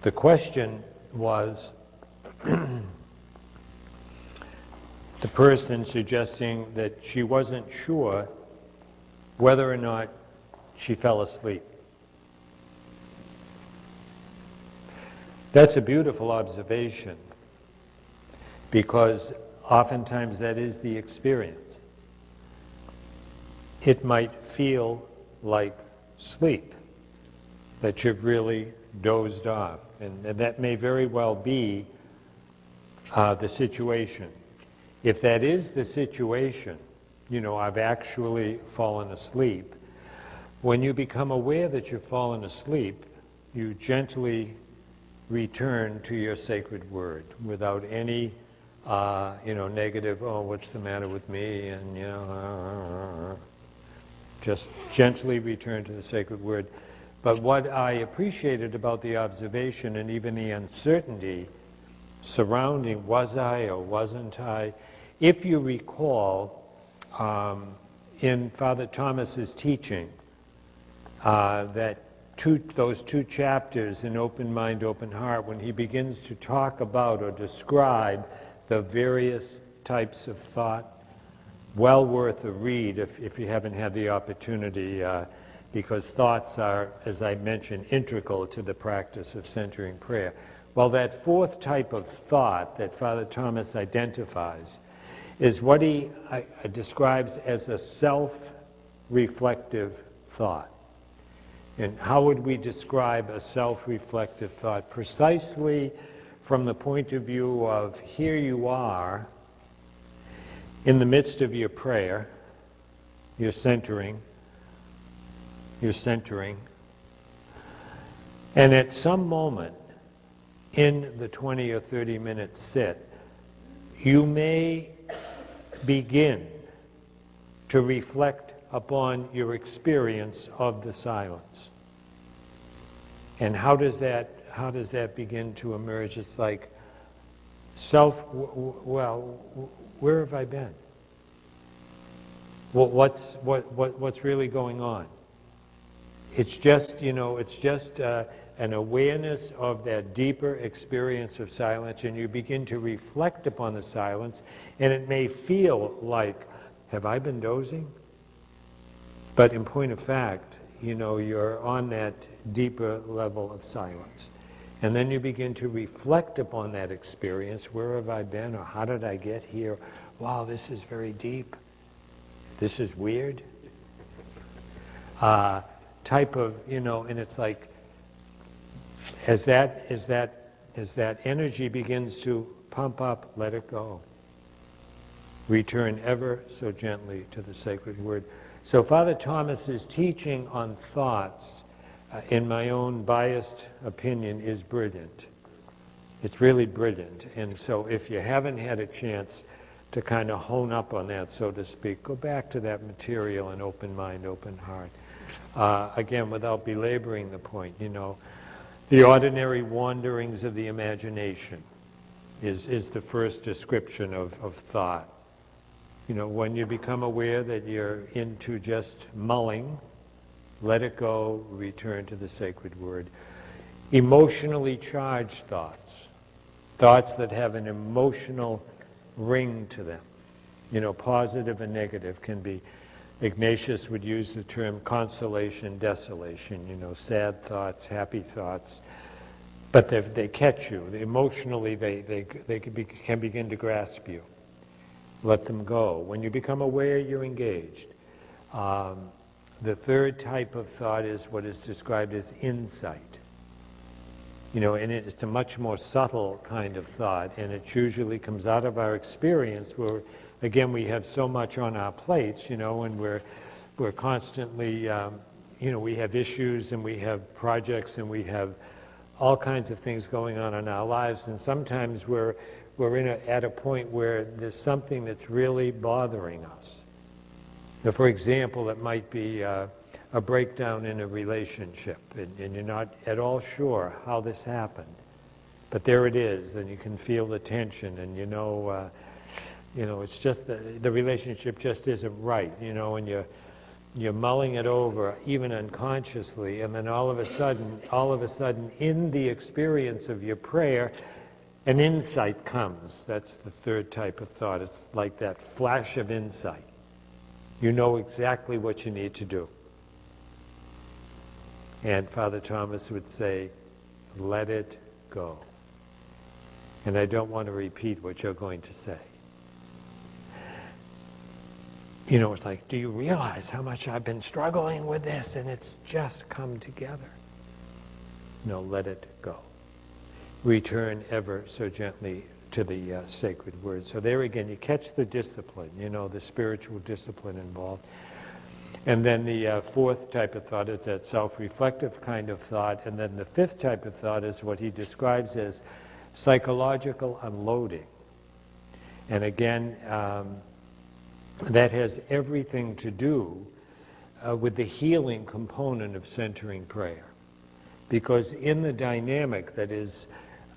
The question was the person suggesting that she wasn't sure whether or not she fell asleep. That's a beautiful observation, because oftentimes that is the experience. It might feel like sleep, that you've really dozed off, and that may very well be the situation. If that is the situation, I've actually fallen asleep, when you become aware that you've fallen asleep, you gently return to your sacred word without any negative, oh, what's the matter with me, and just gently return to the sacred word. But what I appreciated about the observation and even the uncertainty surrounding was I or wasn't I, if you recall, in Father Thomas's teaching, those two chapters in Open Mind, Open Heart, when he begins to talk about or describe the various types of thought, well worth a read if you haven't had the opportunity, because thoughts are, as I mentioned, integral to the practice of centering prayer. Well, that fourth type of thought that Father Thomas identifies is what he describes as a self-reflective thought. And how would we describe a self-reflective thought? Precisely from the point of view of, here you are in the midst of your prayer, you're centering, and at some moment in the 20 or 30 minute sit, you may begin to reflect upon your experience of the silence. And how does that begin to emerge? It's like where have I been? What's really going on? It's just an awareness of that deeper experience of silence, and you begin to reflect upon the silence, and it may feel like, have I been dozing? But in point of fact, you're on that deeper level of silence. And then you begin to reflect upon that experience. Where have I been, or how did I get here? Wow, this is very deep. This is weird. Type of, and it's like, as that energy begins to pump up, let it go. Return ever so gently to the sacred word. So Father Thomas's teaching on thoughts, in my own biased opinion, is brilliant. It's really brilliant. And so if you haven't had a chance to kind of hone up on that, so to speak, go back to that material in Open Mind, Open Heart. Again, without belaboring the point, the ordinary wanderings of the imagination is the first description of thought. When you become aware that you're into just mulling, let it go, return to the sacred word. Emotionally charged thoughts that have an emotional ring to them, positive and negative, can be, Ignatius would use the term consolation, desolation, sad thoughts, happy thoughts, but they catch you. Emotionally, they can begin to grasp you. Let them go. When you become aware, you're engaged. The third type of thought is what is described as insight. And it's a much more subtle kind of thought, and it usually comes out of our experience where, again, we have so much on our plates, and we're constantly, we have issues and we have projects and we have all kinds of things going on in our lives, and sometimes we're at a point where there's something that's really bothering us. Now, for example, it might be a breakdown in a relationship, and you're not at all sure how this happened, but there it is, and you can feel the tension, and it's just the relationship just isn't right, and you're mulling it over, even unconsciously, and then all of a sudden, in the experience of your prayer, an insight comes. That's the third type of thought. It's like that flash of insight. You know exactly what you need to do. And Father Thomas would say, let it go. And I don't want to repeat what you're going to say. You know, it's like, do you realize how much I've been struggling with this and it's just come together? No, let it go. Return ever so gently to the sacred word. So there again, you catch the discipline, you know, the spiritual discipline involved. And then the fourth type of thought is that self-reflective kind of thought. And then the fifth type of thought is what he describes as psychological unloading. And again, that has everything to do with the healing component of centering prayer. Because in the dynamic that is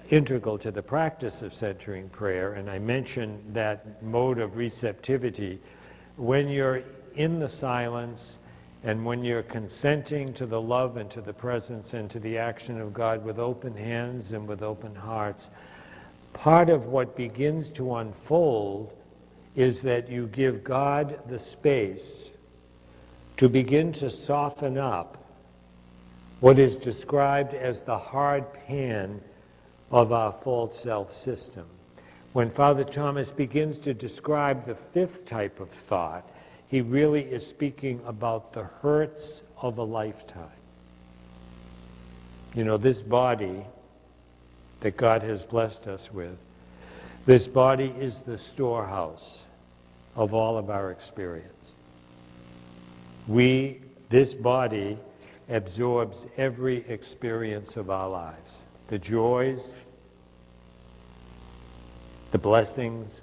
integral to the practice of centering prayer, and I mentioned that mode of receptivity, when you're in the silence and when you're consenting to the love and to the presence and to the action of God with open hands and with open hearts, part of what begins to unfold is that you give God the space to begin to soften up what is described as the hard pan of our false self system. When Father Thomas begins to describe the fifth type of thought, he really is speaking about the hurts of a lifetime. You know, this body that God has blessed us with, this body is the storehouse of all of our experience. This body absorbs every experience of our lives. The joys, the blessings,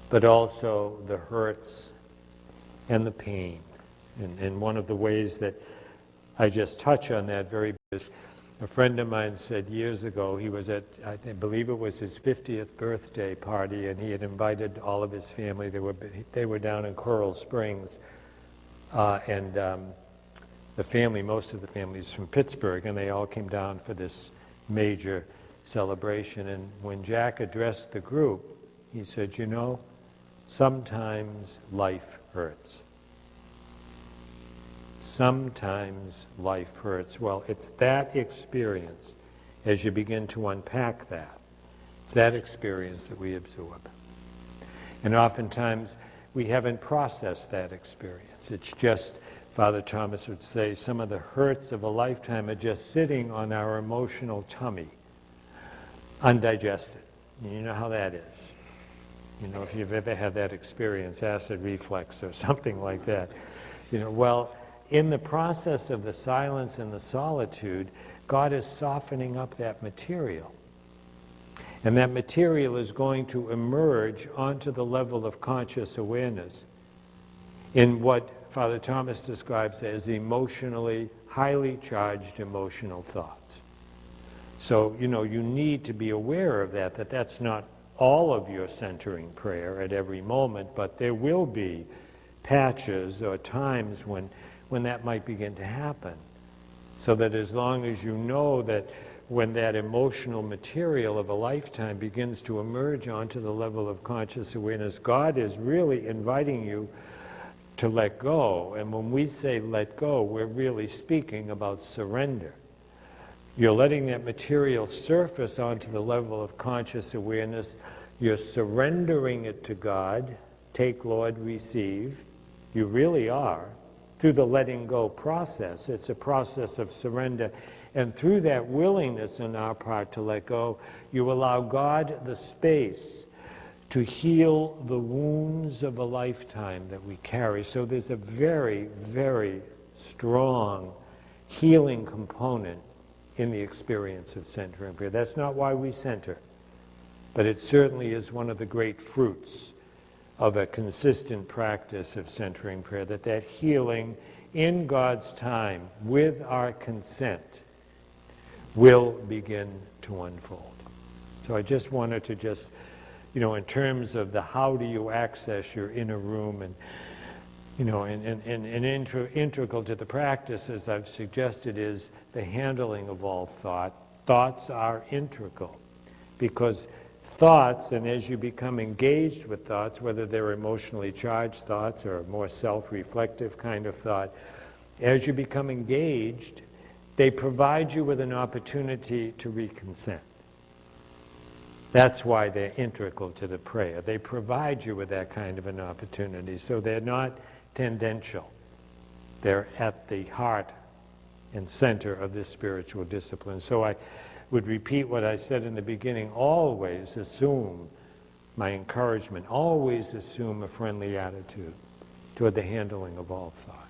but also the hurts and the pain. And one of the ways that I just touch on that very is a friend of mine said years ago, he was at, I believe it was his 50th birthday party, and he had invited all of his family. They were down in Coral Springs, and the family, most of the family is from Pittsburgh, and they all came down for this major celebration. And when Jack addressed the group, he said, you know, sometimes life hurts. Sometimes life hurts. Well, it's that experience, as you begin to unpack that, it's that experience that we absorb. And oftentimes, we haven't processed that experience. It's just, Father Thomas would say, some of the hurts of a lifetime are just sitting on our emotional tummy, undigested. You know how that is. You know, if you've ever had that experience, acid reflux or something like that. You know, well, in the process of the silence and the solitude, God is softening up that material. And that material is going to emerge onto the level of conscious awareness in what Father Thomas describes as emotionally, highly charged emotional thoughts. So, you know, you need to be aware of that that's not all of your centering prayer at every moment, but there will be patches or times when that might begin to happen. So that as long as you know that when that emotional material of a lifetime begins to emerge onto the level of conscious awareness, God is really inviting you to let go. And when we say let go, we're really speaking about surrender. You're letting that material surface onto the level of conscious awareness. You're surrendering it to God. Take, Lord, receive. You really are. Through the letting go process, it's a process of surrender. And through that willingness on our part to let go, you allow God the space to heal the wounds of a lifetime that we carry. So there's a very, very strong healing component in the experience of centering prayer. That's not why we center, but it certainly is one of the great fruits of a consistent practice of centering prayer, that healing in God's time, with our consent, will begin to unfold. So I just wanted to in terms of the how do you access your inner room and You know, and integral to the practice, as I've suggested, is the handling of all thought. Thoughts are integral, because thoughts, and as you become engaged with thoughts, whether they're emotionally charged thoughts or more self-reflective kind of thought, as you become engaged, they provide you with an opportunity to reconsent. That's why they're integral to the prayer. They provide you with that kind of an opportunity. So they're not tendential. They're at the heart and center of this spiritual discipline. So I would repeat what I said in the beginning: always assume, my encouragement, always assume a friendly attitude toward the handling of all thought.